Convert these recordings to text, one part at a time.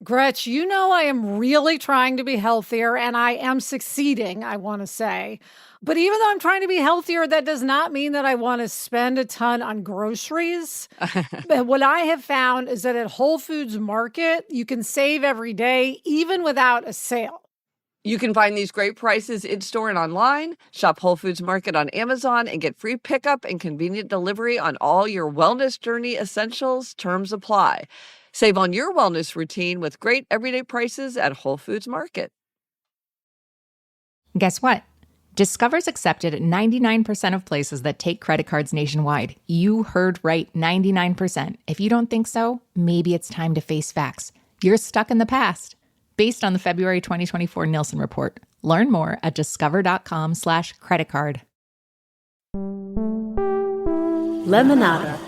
Gretch, you know I am really trying to be healthier and I am succeeding, I want to say. But even though I'm trying to be healthier, that does not mean that I want to spend a ton on groceries. But what I have found is that at Whole Foods Market, you can save every day, even without a sale. You can find these great prices in-store and online. Shop Whole Foods Market on Amazon and get free pickup and convenient delivery on all your wellness journey essentials. Terms apply. Save on your wellness routine with great everyday prices at Whole Foods Market. Guess what? Discover's accepted at 99% of places that take credit cards nationwide. You heard right, 99%. If you don't think so, maybe it's time to face facts. You're stuck in the past. Based on the February 2024 Nielsen report. Learn more at discover.com/creditcard. Lemonada.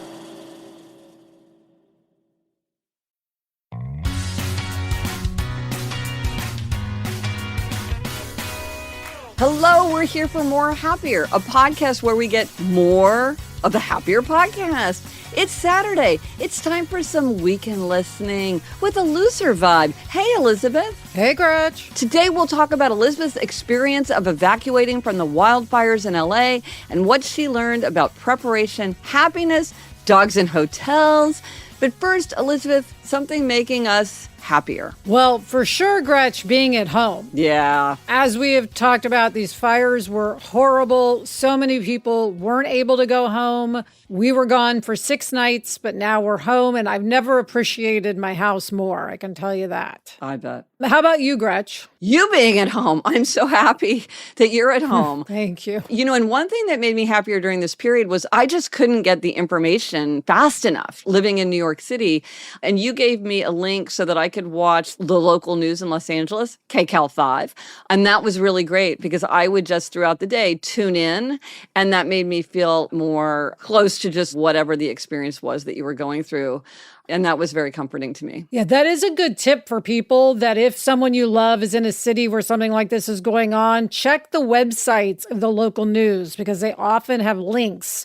Hello, we're here for More Happier, a podcast where we get more of the Happier podcast. It's Saturday. It's time for some weekend listening with a looser vibe. Hey, Elizabeth. Hey, Gretch. Today we'll talk about Elizabeth's experience of evacuating from the wildfires in LA and what she learned about preparation, happiness, dogs in hotels. But first, Elizabeth, something making us happier. Well, for sure, Gretch, being at home. Yeah. As we have talked about, these fires were horrible. So many people weren't able to go home. We were gone for 6 nights, but now we're home, and I've never appreciated my house more. I can tell you that. I bet. How about you, Gretch? You being at home. I'm so happy that you're at home. Thank you. You know, and one thing that made me happier during this period was I just couldn't get the information fast enough living in New York City. And you gave me a link so that I could watch the local news in Los Angeles, KCAL 5. And that was really great because I would just throughout the day tune in. And that made me feel more close to just whatever the experience was that you were going through. And that was very comforting to me. Yeah, that is a good tip for people that if someone you love is in a city where something like this is going on, check the websites of the local news because they often have links.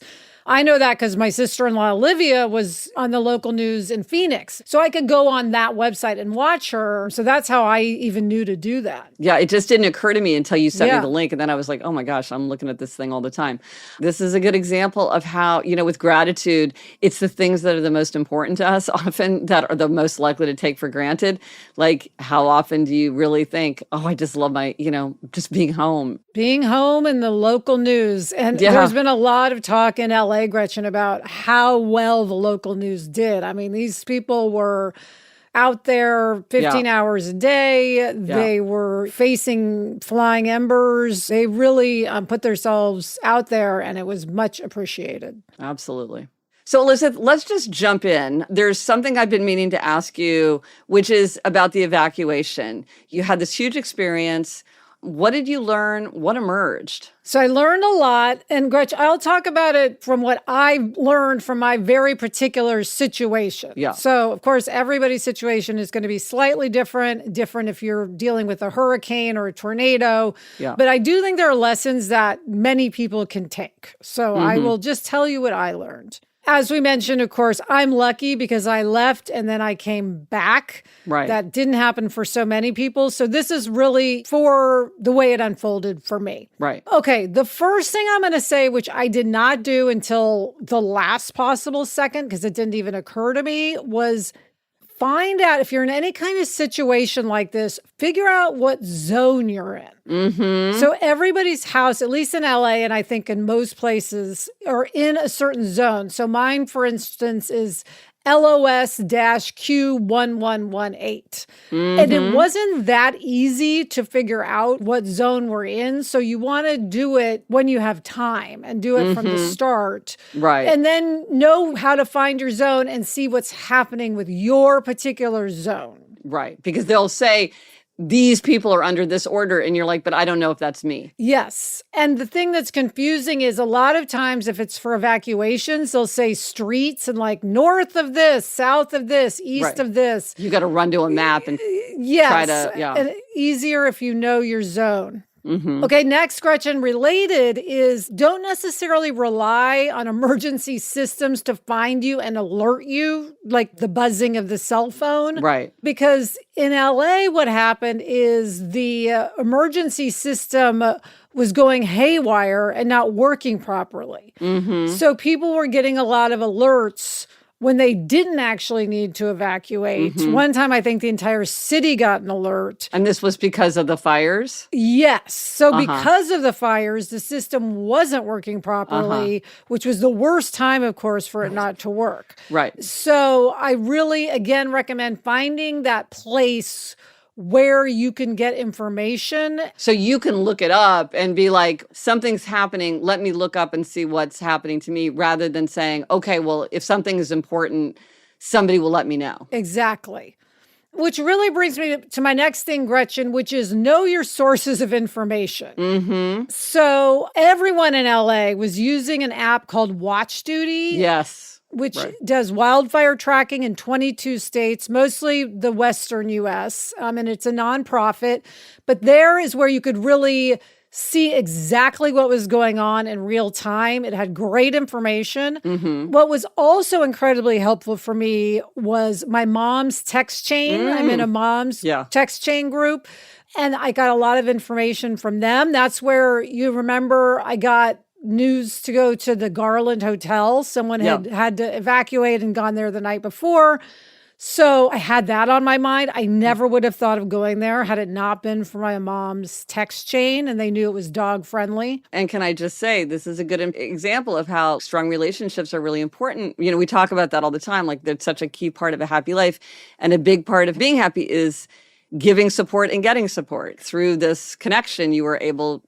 I know that because my sister-in-law, Olivia, was on the local news in Phoenix. So I could go on that website and watch her. So that's how I even knew to do that. Yeah, it just didn't occur to me until you sent me the link. And then I was like, oh my gosh, I'm looking at this thing all the time. This is a good example of how, you know, with gratitude, it's the things that are the most important to us often that are the most likely to take for granted. Like, how often do you really think, oh, I just love my, you know, just being home. Being home in the local news. And there's been a lot of talk in LA, Gretchen, about how well the local news did. I mean, these people were out there 15 hours a day. They were facing flying embers. They really put themselves out there, and it was much appreciated. Absolutely. So, Elizabeth, let's just jump in. There's something I've been meaning to ask you, which is about the evacuation. You had this huge experience. What did you learn? What emerged? So I learned a lot. And Gretch, I'll talk about it from what I learned from my very particular situation. Yeah. So, of course, everybody's situation is going to be slightly different if you're dealing with a hurricane or a tornado. Yeah. But I do think there are lessons that many people can take. So I will just tell you what I learned. As we mentioned, of course, I'm lucky because I left and then I came back. Right. That didn't happen for so many people. So this is really for the way it unfolded for me. Right. Okay, the first thing I'm going to say, which I did not do until the last possible second, because it didn't even occur to me, was find out if you're in any kind of situation like this, figure out what zone you're in. Mm-hmm. So everybody's house, at least in LA, and I think in most places, are in a certain zone. So mine, for instance, is LOS-Q1118. And it wasn't that easy to figure out what zone we're in. So you want to do it when you have time and do it from the start. Right. And then know how to find your zone and see what's happening with your particular zone. Right. Because they'll say, these people are under this order. And you're like, but I don't know if that's me. Yes. And the thing that's confusing is a lot of times if it's for evacuations, they'll say streets and like north of this, south of this, east of this. You got to run to a map and yes. try to, And easier if you know your zone. Okay, next, Gretchen, related is don't necessarily rely on emergency systems to find you and alert you, like the buzzing of the cell phone. Right. Because in LA, what happened is the emergency system was going haywire and not working properly. So people were getting a lot of alerts when they didn't actually need to evacuate. One time, I think the entire city got an alert. And this was because of the fires? Yes. So because of the fires, the system wasn't working properly, which was the worst time, of course, for it not to work. Right. So I really, again, recommend finding that place where you can get information. So you can look it up and be like, something's happening. Let me look up and see what's happening to me, rather than saying, okay, well, if something is important, somebody will let me know. Exactly. Which really brings me to my next thing, Gretchen, which is know your sources of information. So everyone in LA was using an app called Watch Duty. Yes. Which does wildfire tracking in 22 states, mostly the Western US. And it's a nonprofit. But there is where you could really see exactly what was going on in real time. It had great information. What was also incredibly helpful for me was my mom's text chain. I'm in a mom's text chain group, and I got a lot of information from them. That's where, you remember, I got news to go to the Garland Hotel. Someone had to evacuate and gone there the night before. So I had that on my mind. I never would have thought of going there had it not been for my mom's text chain, and they knew it was dog friendly. And can I just say, this is a good example of how strong relationships are really important. You know, we talk about that all the time, like that's such a key part of a happy life. And a big part of being happy is giving support and getting support. Through this connection,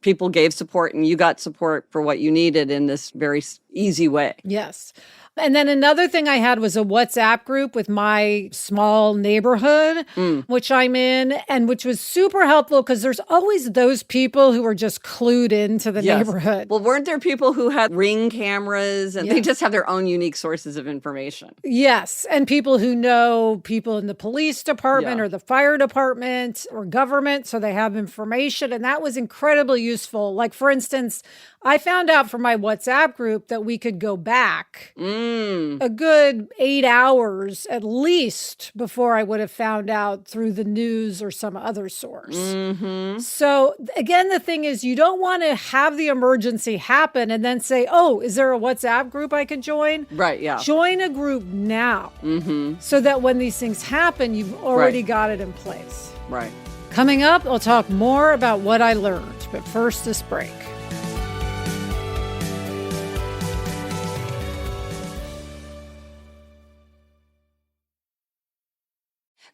people gave support and you got support for what you needed in this very easy way. Yes. And then another thing I had was a WhatsApp group with my small neighborhood, which I'm in, and which was super helpful because there's always those people who are just clued into the neighborhood. Well, weren't there people who had Ring cameras and they just have their own unique sources of information? Yes. And people who know people in the police department or the fire department or government, so they have information. And that was incredibly useful. Like, for instance, I found out from my WhatsApp group that we could go back a good 8 hours at least before I would have found out through the news or some other source. So again, the thing is, you don't want to have the emergency happen and then say, oh, is there a WhatsApp group I could join? Right, yeah. Join a group now so that when these things happen, you've already got it in place. Right. Coming up, I'll talk more about what I learned, but first, this break.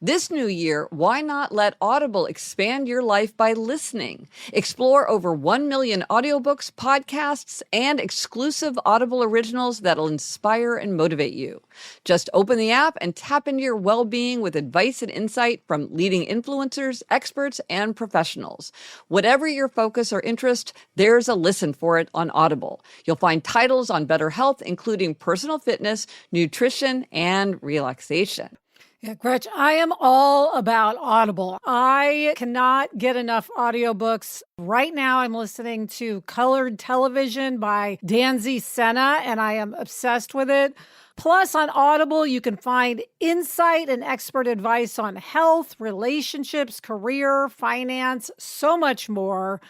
This new year, why not let Audible expand your life by listening? Explore over 1 million audiobooks, podcasts, and exclusive Audible originals that'll inspire and motivate you. Just open the app and tap into your well-being with advice and insight from leading influencers, experts, and professionals. Whatever your focus or interest, there's a listen for it on Audible. You'll find titles on better health, including personal fitness, nutrition, and relaxation. Yeah, Gretch, I am all about Audible. I cannot get enough audiobooks. Right now, I'm listening to Colored Television by Danzy Senna, and I am obsessed with it. Plus, on Audible, you can find insight and expert advice on health, relationships, career, finance, so much more.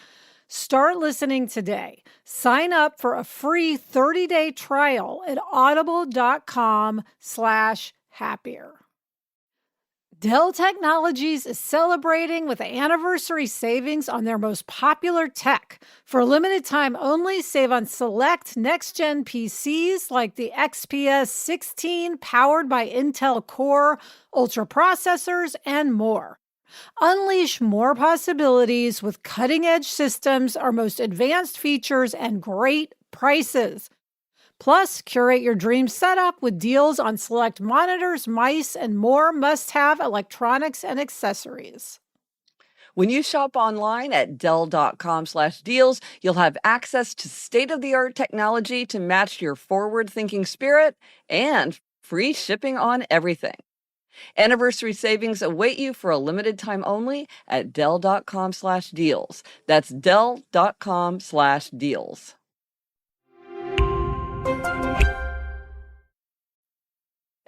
Start listening today. Sign up for a free 30-day trial at audible.com/happier. Dell Technologies is celebrating with anniversary savings on their most popular tech. For a limited time only, save on select next-gen PCs like the XPS 16 powered by Intel Core, Ultra processors, and more. Unleash more possibilities with cutting-edge systems, our most advanced features, and great prices. Plus, curate your dream setup with deals on select monitors, mice, and more must-have electronics and accessories. When you shop online at Dell.com/deals, you'll have access to state-of-the-art technology to match your forward-thinking spirit and free shipping on everything. Anniversary savings await you for a limited time only at Dell.com/deals. That's Dell.com/deals.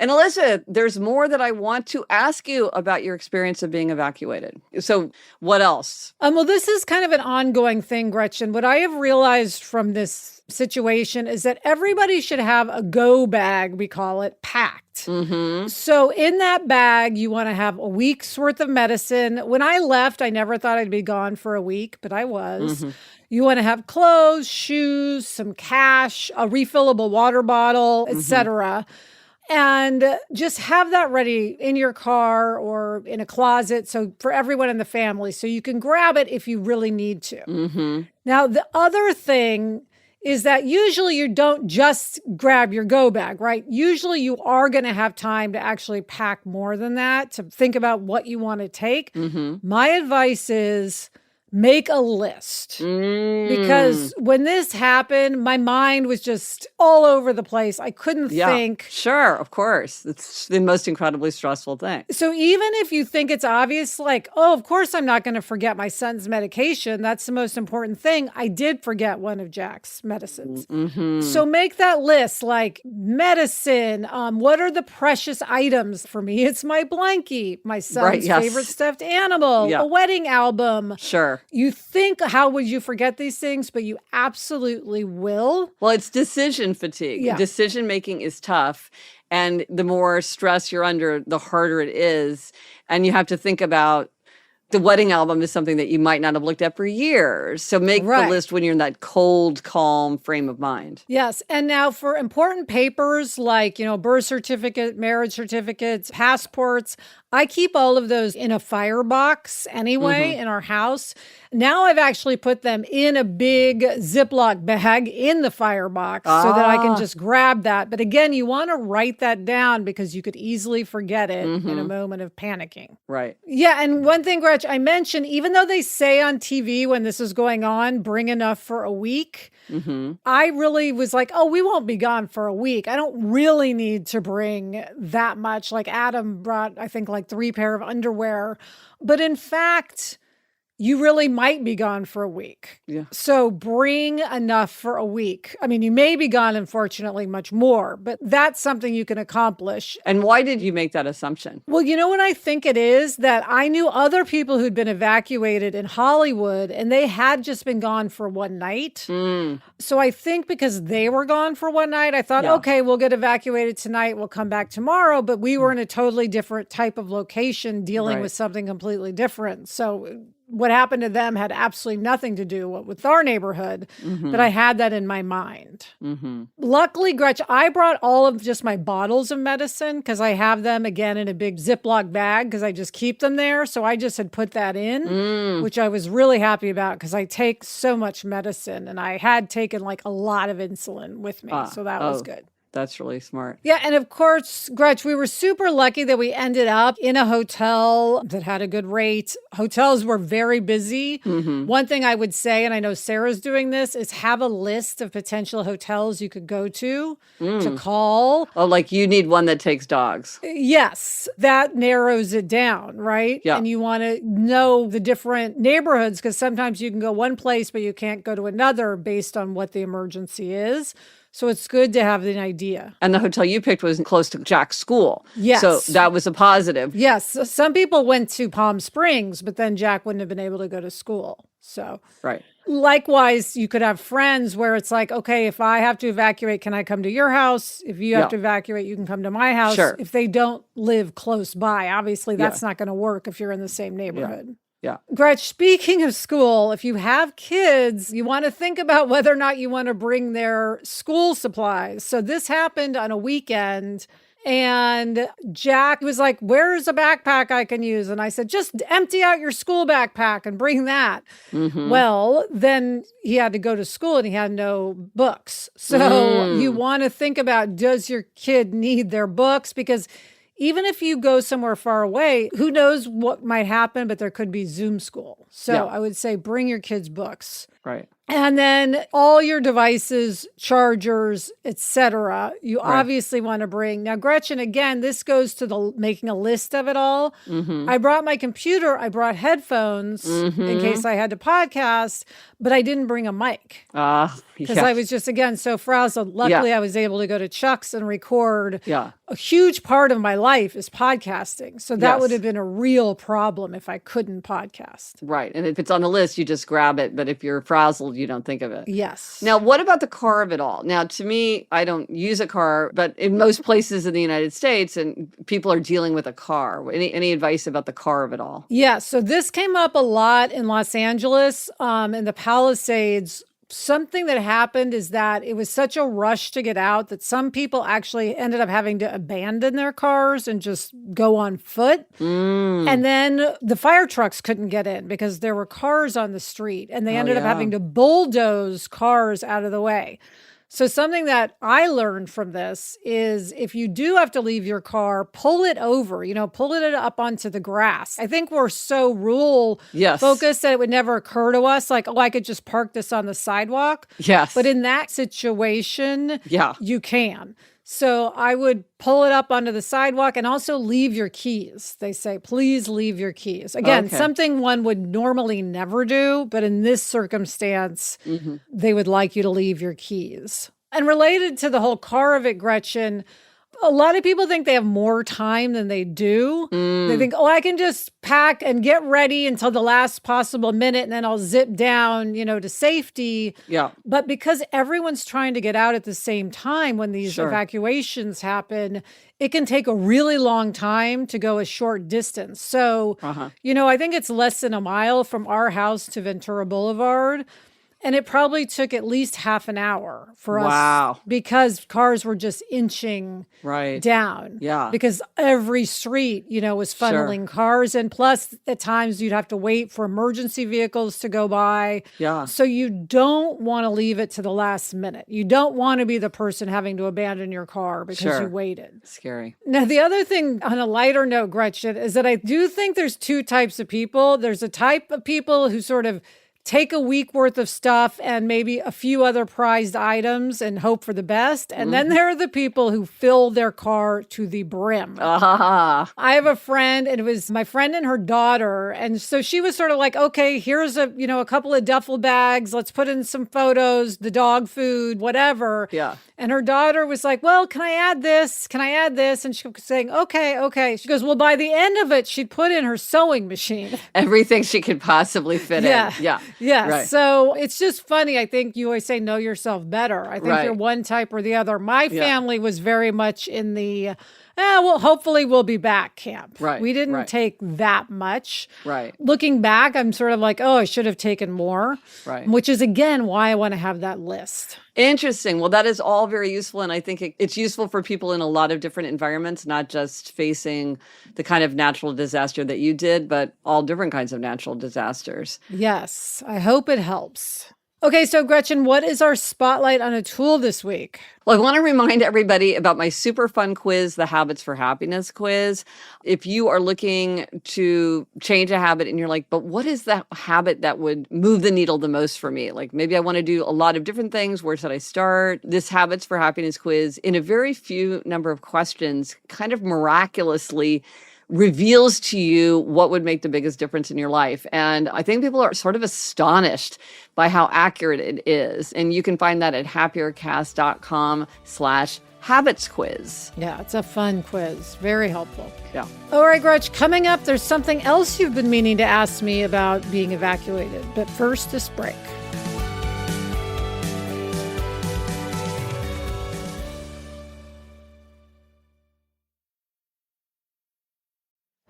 And Alyssa, there's more that I want to ask you about your experience of being evacuated. So what else? Well, this is kind of an ongoing thing, Gretchen. What I have realized from this situation is that everybody should have a go bag, we call it, packed. Mm-hmm. So in that bag, you want to have a week's worth of medicine. When I left, I never thought I'd be gone for a week, but I was. Mm-hmm. You want to have clothes, shoes, some cash, a refillable water bottle, etc. And just have that ready in your car or in a closet. So for everyone in the family, so you can grab it if you really need to. Mm-hmm. Now, the other thing is that usually you don't just grab your go bag, right? Usually you are going to have time to actually pack more than that, to think about what you want to take. Mm-hmm. My advice is make a list. Because when this happened, my mind was just all over the place. I couldn't think. Sure, of course. It's the most incredibly stressful thing. So even if you think it's obvious, like, oh, of course I'm not going to forget my son's medication. That's the most important thing. I did forget one of Jack's medicines. Mm-hmm. So make that list, like medicine. What are the precious items for me? It's my blankie, my son's favorite stuffed animal, a wedding album. Sure. You think, how would you forget these things? But you absolutely will. Well, it's decision fatigue. Yeah. Decision making is tough. And the more stress you're under, the harder it is. And you have to think about the wedding album is something that you might not have looked at for years. So make the list when you're in that cold, calm frame of mind. Yes. And now for important papers like, birth certificate, marriage certificates, passports, I keep all of those in a firebox anyway in our house. Now I've actually put them in a big Ziploc bag in the firebox so that I can just grab that. But again, you want to write that down because you could easily forget it in a moment of panicking. Right. Yeah. And one thing, Gretch, I mentioned, even though they say on TV when this is going on, bring enough for a week, I really was like, oh, we won't be gone for a week. I don't really need to bring that much. Like Adam brought, I think, like 3 pair of underwear. But in fact, you really might be gone for a week. Yeah. So bring enough for a week. I mean, you may be gone, unfortunately, much more, but that's something you can accomplish. And why did you make that assumption? Well, you know what I think it is? That I knew other people who'd been evacuated in Hollywood and they had just been gone for one night. So I think because they were gone for one night, I thought, okay, we'll get evacuated tonight. We'll come back tomorrow. But we were in a totally different type of location dealing with something completely different. So what happened to them had absolutely nothing to do with our neighborhood, but I had that in my mind. Luckily, Gretch, I brought all of just my bottles of medicine because I have them again in a big Ziploc bag because I just keep them there. So I just had put that in, which I was really happy about because I take so much medicine and I had taken like a lot of insulin with me. So that was good. That's really smart. Yeah. And of course, Gretch, we were super lucky that we ended up in a hotel that had a good rate. Hotels were very busy. One thing I would say, and I know Sarah's doing this, is have a list of potential hotels you could go to call. Oh, like you need one that takes dogs. Yes. That narrows it down, right? Yeah. And you want to know the different neighborhoods because sometimes you can go one place, but you can't go to another based on what the emergency is. So it's good to have an idea. And the hotel you picked was close to Jack's school. Yes. So that was a positive. Yes. So some people went to Palm Springs, but then Jack wouldn't have been able to go to school. So likewise, you could have friends where it's like, okay, if I have to evacuate, can I come to your house? If you have to evacuate, you can come to my house. Sure. If they don't live close by, obviously that's not going to work if you're in the same neighborhood. Yeah. Gretch, speaking of school, if you have kids, you want to think about whether or not you want to bring their school supplies. So this happened on a weekend and Jack was like, where's a backpack I can use? And I said, just empty out your school backpack and bring that. Well, then he had to go to school and he had no books. So you want to think about, does your kid need their books? Because even if you go somewhere far away, who knows what might happen, but there could be Zoom school. So I would say bring your kids' books. Right. And then all your devices, chargers, etc. You obviously want to bring. Now, Gretchen, again, this goes to the making a list of it all. I brought my computer. I brought headphones in case I had to podcast, but I didn't bring a mic because I was just, again, so frazzled. Luckily, I was able to go to Chuck's and record. A huge part of my life is podcasting. So that would have been a real problem if I couldn't podcast. Right. And if it's on the list, you just grab it. But if you're frazzled, you don't think of it. Yes. Now, what about the car of it all? Now, to me, I don't use a car, but in most places in the United States, and people are dealing with a car. Any advice about the car of it all? Yeah. So this came up a lot in Los Angeles, in the Palisades. Something that happened is that it was such a rush to get out that some people actually ended up having to abandon their cars and just go on foot. And then the fire trucks couldn't get in because there were cars on the street, and they ended up having to bulldoze cars out of the way. So something that I learned from this is if you do have to leave your car, pull it over, pull it up onto the grass. I think we're so rule focused that it would never occur to us like, I could just park this on the sidewalk. Yes. But in that situation, you can. So I would pull it up onto the sidewalk and also leave your keys. They say, please leave your keys. Again, something one would normally never do, but in this circumstance, they would like you to leave your keys. And related to the whole car of it, Gretchen, a lot of people think they have more time than they do. They think, I can just pack and get ready until the last possible minute, and then I'll zip down, to safety. But because everyone's trying to get out at the same time when these evacuations happen, it can take a really long time to go a short distance. So, I think it's less than a mile from our house to Ventura Boulevard. And it probably took at least half an hour for us because cars were just inching down. Because every street, was funneling cars. And plus, at times, you'd have to wait for emergency vehicles to go by. So you don't want to leave it to the last minute. You don't want to be the person having to abandon your car because you waited. Scary. Now, the other thing on a lighter note, Gretchen, is that I do think there's two types of people. There's a type of people who sort of take a week worth of stuff and maybe a few other prized items and hope for the best. And then there are the people who fill their car to the brim. I have a friend, and it was my friend and her daughter. And so she was sort of like, okay, here's a couple of duffel bags. Let's put in some photos, the dog food, whatever. And her daughter was like, well, can I add this? Can I add this? And she was saying, okay. She goes, well, by the end of it, she'd put in her sewing machine. Everything she could possibly fit in. Yeah. So it's just funny. I think you always say, know yourself better. I think you're one type or the other. My family was very much in the, hopefully we'll be back camp. We didn't take that much. Looking back, I'm sort of like, I should have taken more. Which is, again, why I want to have that list. Interesting. Well, that is all very useful. And I think it's useful for people in a lot of different environments, not just facing the kind of natural disaster that you did, but all different kinds of natural disasters. Yes. I hope it helps. Okay, so Gretchen, what is our spotlight on a tool this week? Well, I want to remind everybody about my super fun quiz, the Habits for Happiness quiz. If you are looking to change a habit and you're like, but what is that habit that would move the needle the most for me? Like maybe I want to do a lot of different things. Where should I start? This Habits for Happiness quiz, in a very few number of questions, kind of miraculously reveals to you what would make the biggest difference in your life. And I think people are sort of astonished by how accurate it is. And you can find that at happiercast.com/habits quiz. Yeah, it's a fun quiz. Very helpful. Yeah. All right, Gretch, coming up, there's something else you've been meaning to ask me about being evacuated. But first, this break.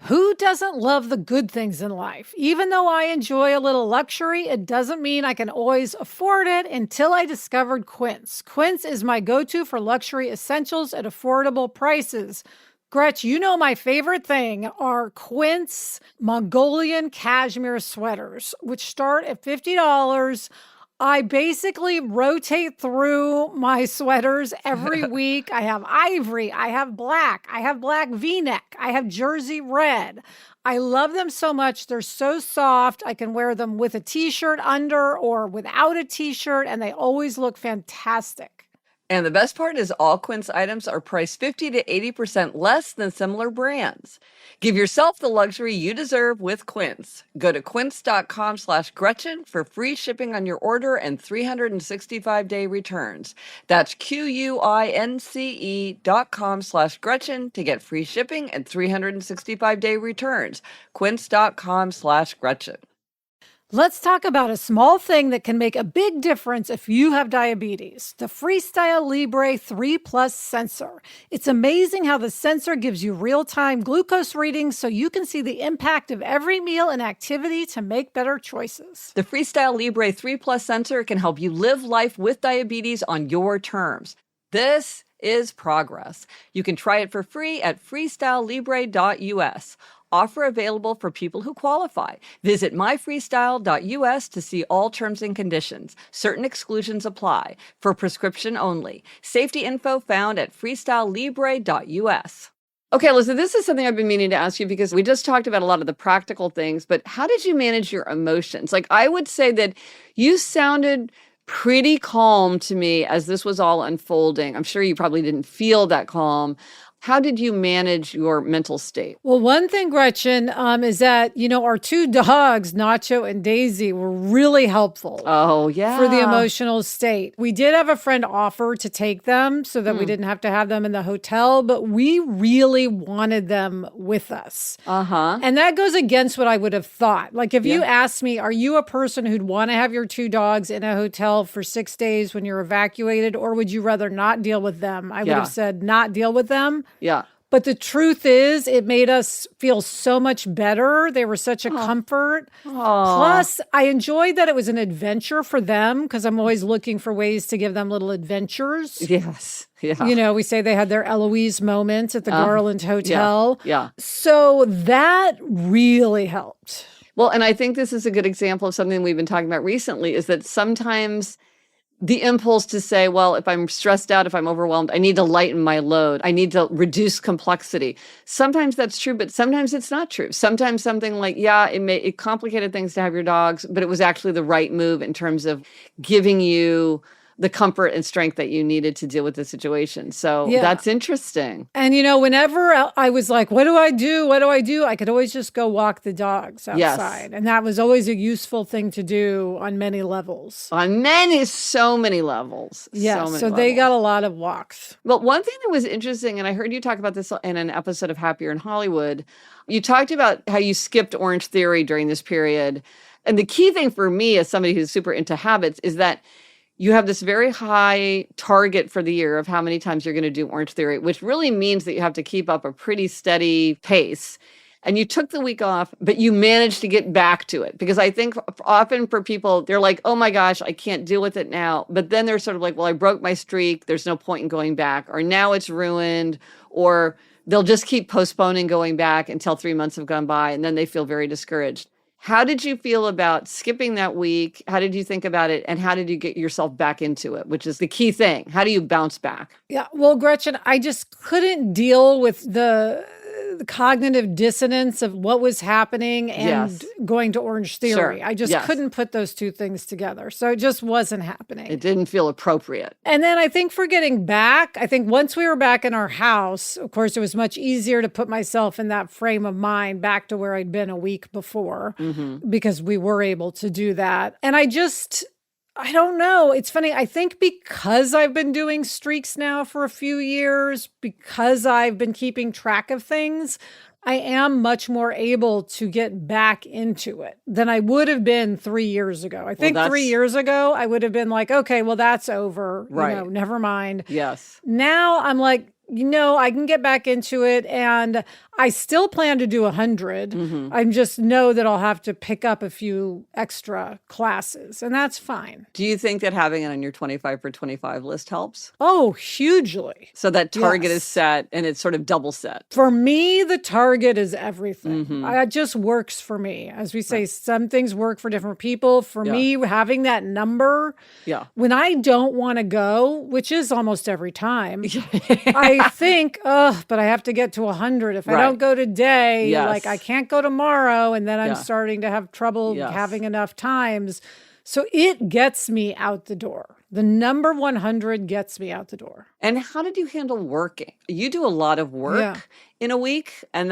Who doesn't love the good things in life? Even though I enjoy a little luxury, it doesn't mean I can always afford it until I discovered Quince. Quince is my go-to for luxury essentials at affordable prices. Gretch, you know my favorite thing are Quince Mongolian cashmere sweaters, which start at $50. I basically rotate through my sweaters every week. I have ivory, I have black V-neck, I have jersey red. I love them so much. They're so soft. I can wear them with a t-shirt under or without a t-shirt, and they always look fantastic. And the best part is all Quince items are priced 50 to 80% less than similar brands. Give yourself the luxury you deserve with Quince. Go to quince.com/Gretchen for free shipping on your order and 365-day returns. That's QUINCE.com/Gretchen to get free shipping and 365-day returns. Quince.com/Gretchen. Let's talk about a small thing that can make a big difference if you have diabetes, the Freestyle Libre 3 Plus sensor. It's amazing how the sensor gives you real-time glucose readings so you can see the impact of every meal and activity to make better choices. The Freestyle Libre 3 Plus sensor can help you live life with diabetes on your terms. This is progress. You can try it for free at freestylelibre.us. Offer available for people who qualify. Visit myfreestyle.us to see all terms and conditions. Certain exclusions apply. For prescription only. Safety info found at freestylelibre.us. Okay, Alyssa, this is something I've been meaning to ask you because we just talked about a lot of the practical things, but how did you manage your emotions? Like, I would say that you sounded pretty calm to me as this was all unfolding. I'm sure you probably didn't feel that calm. How did you manage your mental state? Well, one thing, Gretchen, is that, our two dogs, Nacho and Daisy, were really helpful. Oh, yeah. For the emotional state. We did have a friend offer to take them so that we didn't have to have them in the hotel, but we really wanted them with us. Uh-huh. And that goes against what I would have thought. Like, if you asked me, are you a person who'd want to have your two dogs in a hotel for 6 days when you're evacuated, or would you rather not deal with them? I would have said not deal with them. Yeah. But the truth is, it made us feel so much better. They were such a comfort. Plus, I enjoyed that it was an adventure for them because I'm always looking for ways to give them little adventures. Yes. Yeah. We say they had their Eloise moments at the Garland Hotel. Yeah. So that really helped. Well, and I think this is a good example of something we've been talking about recently is that sometimes the impulse to say, well, if I'm stressed out, if I'm overwhelmed, I need to lighten my load. I need to reduce complexity. Sometimes that's true, but sometimes it's not true. Sometimes something like, it complicated things to have your dogs, but it was actually the right move in terms of giving you the comfort and strength that you needed to deal with the situation. So that's interesting. And, whenever I was like, what do I do? What do I do? I could always just go walk the dogs outside. Yes. And that was always a useful thing to do on many levels. So many levels. Yeah, so they got a lot of walks. Well, one thing that was interesting, and I heard you talk about this in an episode of Happier in Hollywood, you talked about how you skipped Orange Theory during this period. And the key thing for me as somebody who's super into habits is that you have this very high target for the year of how many times you're going to do Orange Theory, which really means that you have to keep up a pretty steady pace. And you took the week off, but you managed to get back to it. Because I think often for people, they're like, oh my gosh, I can't deal with it now. But then they're sort of like, well, I broke my streak. There's no point in going back. Or now it's ruined. Or they'll just keep postponing going back until 3 months have gone by. And then they feel very discouraged. How did you feel about skipping that week? How did you think about it? And how did you get yourself back into it, which is the key thing? How do you bounce back? Yeah, well, Gretchen, I just couldn't deal with the cognitive dissonance of what was happening and going to Orange Theory. Sure. I just couldn't put those two things together. So it just wasn't happening. It didn't feel appropriate. And then I think for getting back, I think once we were back in our house, of course, it was much easier to put myself in that frame of mind back to where I'd been a week before because we were able to do that. And I don't know. It's funny. I think because I've been doing streaks now for a few years, because I've been keeping track of things, I am much more able to get back into it than I would have been 3 years ago. I think 3 years ago, I would have been like, okay, well, that's over. Right. Never mind. Yes. Now I'm like, I can get back into it. And I still plan to do 100. I just know that I'll have to pick up a few extra classes, and that's fine. Do you think that having it on your 25 for 25 list helps? Oh, hugely. So that target Yes. is set and it's sort of double set. For me, the target is everything. It just works for me. As we say, some things work for different people. For me, having that number, when I don't want to go, which is almost every time, I think, but I have to get to 100. If I don't go today, like I can't go tomorrow, and then I'm starting to have trouble having enough times. So it gets me out the door. The number 100 gets me out the door. And how did you handle working? You do a lot of work in a week, and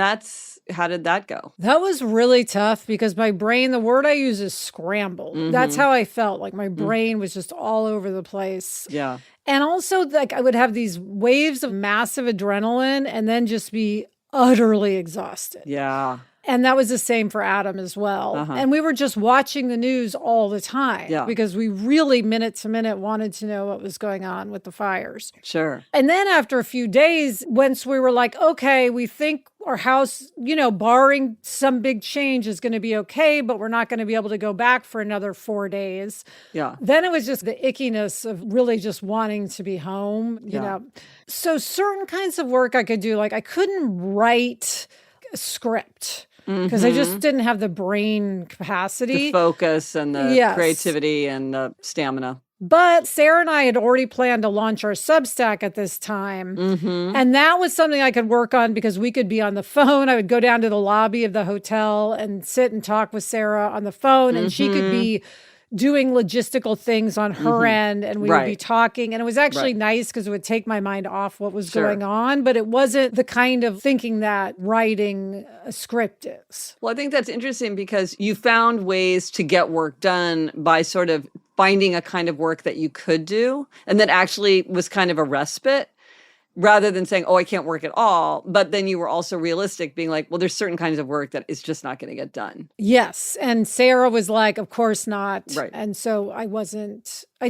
how did that go? That was really tough because my brain, the word I use is scrambled. That's how I felt. Like my brain was just all over the place. Yeah. And also, like, I would have these waves of massive adrenaline and then just be utterly exhausted. Yeah. And that was the same for Adam as well. And we were just watching the news all the time because we really minute to minute wanted to know what was going on with the fires. Sure. And then after a few days, once we were like, okay, we think our house, barring some big change is going to be okay, but we're not going to be able to go back for another 4 days. Yeah. Then it was just the ickiness of really just wanting to be home, you know. So certain kinds of work I could do, like I couldn't write a script because I just didn't have the brain capacity. The focus and the creativity and the stamina. But Sarah and I had already planned to launch our Substack at this time. And that was something I could work on because we could be on the phone. I would go down to the lobby of the hotel and sit and talk with Sarah on the phone, and she could be doing logistical things on her end, and we would be talking. And it was actually nice because it would take my mind off what was going on, but it wasn't the kind of thinking that writing a script is. Well, I think that's interesting because you found ways to get work done by sort of finding a kind of work that you could do, and that actually was kind of a respite, rather than saying, oh, I can't work at all. But then you were also realistic, being like, well, there's certain kinds of work that is just not going to get done. Yes. And Sarah was like, of course not. Right. And so I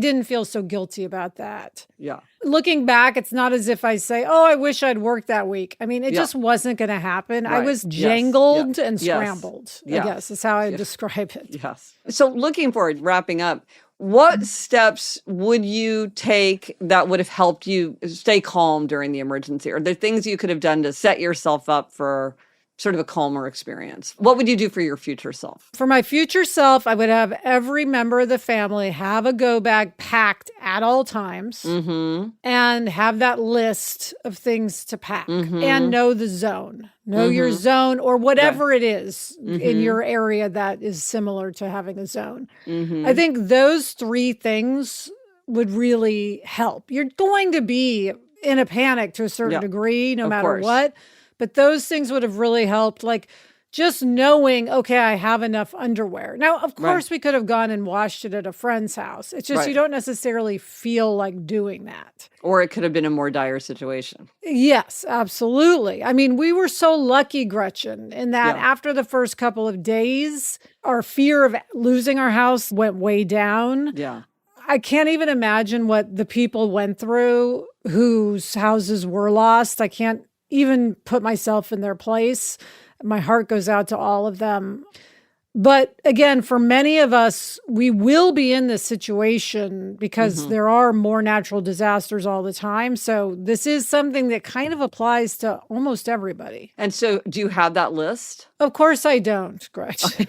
didn't feel so guilty about that. Yeah. Looking back, it's not as if I say, oh, I wish I'd worked that week. I mean, it just wasn't going to happen. Right. I was jangled and Yes. scrambled, I guess is how I describe it. Yes. So looking forward, wrapping up, what steps would you take that would have helped you stay calm during the emergency? Are there things you could have done to set yourself up for sort of a calmer experience? What would you do for your future self? For my future self, I would have every member of the family have a go bag packed at all times and have that list of things to pack and know the zone. Know your zone or whatever it is in your area that is similar to having a zone. I think those 3 things would really help. You're going to be in a panic to a certain degree, no matter what. But those things would have really helped. Like just knowing, okay, I have enough underwear. Now, of course, we could have gone and washed it at a friend's house. It's just you don't necessarily feel like doing that. Or it could have been a more dire situation. Yes, absolutely. I mean, we were so lucky, Gretchen, in that after the first couple of days, our fear of losing our house went way down. Yeah. I can't even imagine what the people went through whose houses were lost. I can't even put myself in their place. My heart goes out to all of them. But again, for many of us, we will be in this situation because there are more natural disasters all the time. So this is something that kind of applies to almost everybody. And so do you have that list? Of course I don't, Gretchen.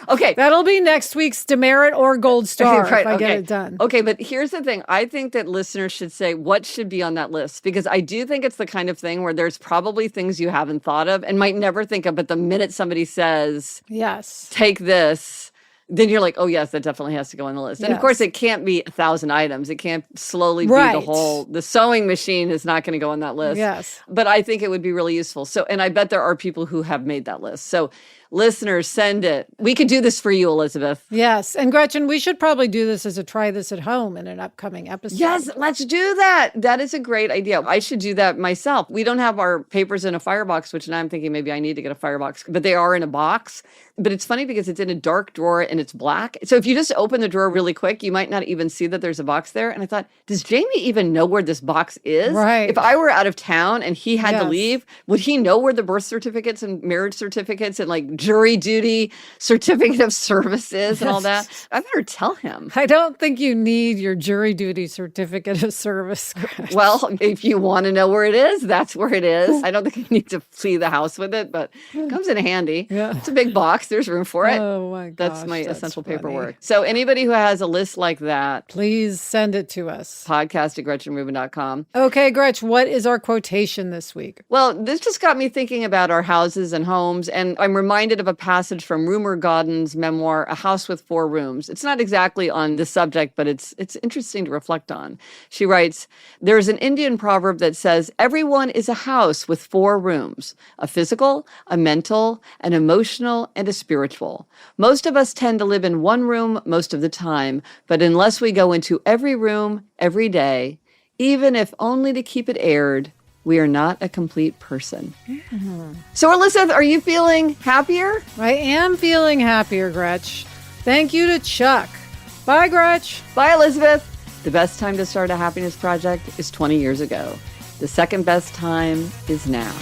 Okay. That'll be next week's demerit or gold star if I get it done. Okay, but here's the thing. I think that listeners should say what should be on that list, because I do think it's the kind of thing where there's probably things you haven't thought of and might never think of, but the minute somebody says, yes, take this, then you're like, oh, yes, that definitely has to go on the list. And of course, it can't be 1,000 items. It can't slowly be the sewing machine is not going to go on that list. Yes. But I think it would be really useful. So, and I bet there are people who have made that list. So Listeners, send it. We could do this for you, Elizabeth. Yes. And Gretchen, we should probably do this as a try this at home in an upcoming episode. Yes, let's do that. That is a great idea. I should do that myself. We don't have our papers in a firebox, which now I'm thinking maybe I need to get a firebox, but they are in a box. But it's funny because it's in a dark drawer and it's black. So if you just open the drawer really quick, you might not even see that there's a box there. And I thought, does Jamie even know where this box is? Right. If I were out of town and he had to Yes. leave, would he know where the birth certificates and marriage certificates and like jury duty certificate of service is and all that? I better tell him. I don't think you need your jury duty certificate of service. Gretchen. Well, if you want to know where it is, that's where it is. I don't think you need to flee the house with it, but it comes in handy. Yeah. It's a big box. There's room for it. Oh my gosh. That's my essential funny. paperwork. So anybody who has a list like that, Please send it to us. podcast@GretchenRubin.com. Okay, Gretch, what is our quotation this week? Well, this just got me thinking about our houses and homes, and I'm reminded of a passage from Rumer Godden's memoir, A House with Four Rooms. It's not exactly on the subject, but it's interesting to reflect on. She writes, "There's an Indian proverb that says, everyone is a house with four rooms, a physical, a mental, an emotional, and a spiritual. Most of us tend to live in one room most of the time, but unless we go into every room every day, even if only to keep it aired, we are not a complete person." So, Elizabeth, are you feeling happier? I am feeling happier, Gretch. Thank you to Chuck. Bye, Gretch. Bye, Elizabeth. The best time to start a happiness project is 20 years ago. The second best time is now.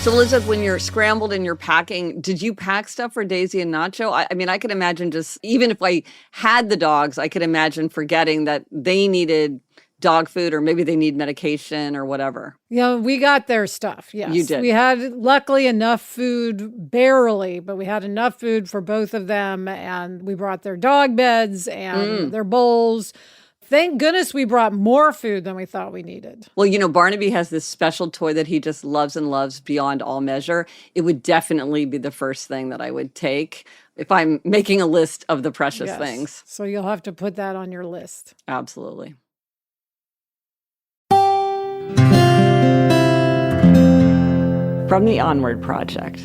So, Elizabeth, when you're scrambled and you're packing, did you pack stuff for Daisy and Nacho? I mean, I could imagine just, even if I had the dogs, I could imagine forgetting that they needed dog food or maybe they need medication or whatever. Yeah, we got their stuff. Yes. You did. We had luckily enough food, barely, but we had enough food for both of them. And we brought their dog beds and their bowls. Thank goodness we brought more food than we thought we needed. Well, you know, Barnaby has this special toy that he just loves and loves beyond all measure. It would definitely be the first thing that I would take if I'm making a list of the precious Yes. things. So you'll have to put that on your list. Absolutely. From the Onward Project.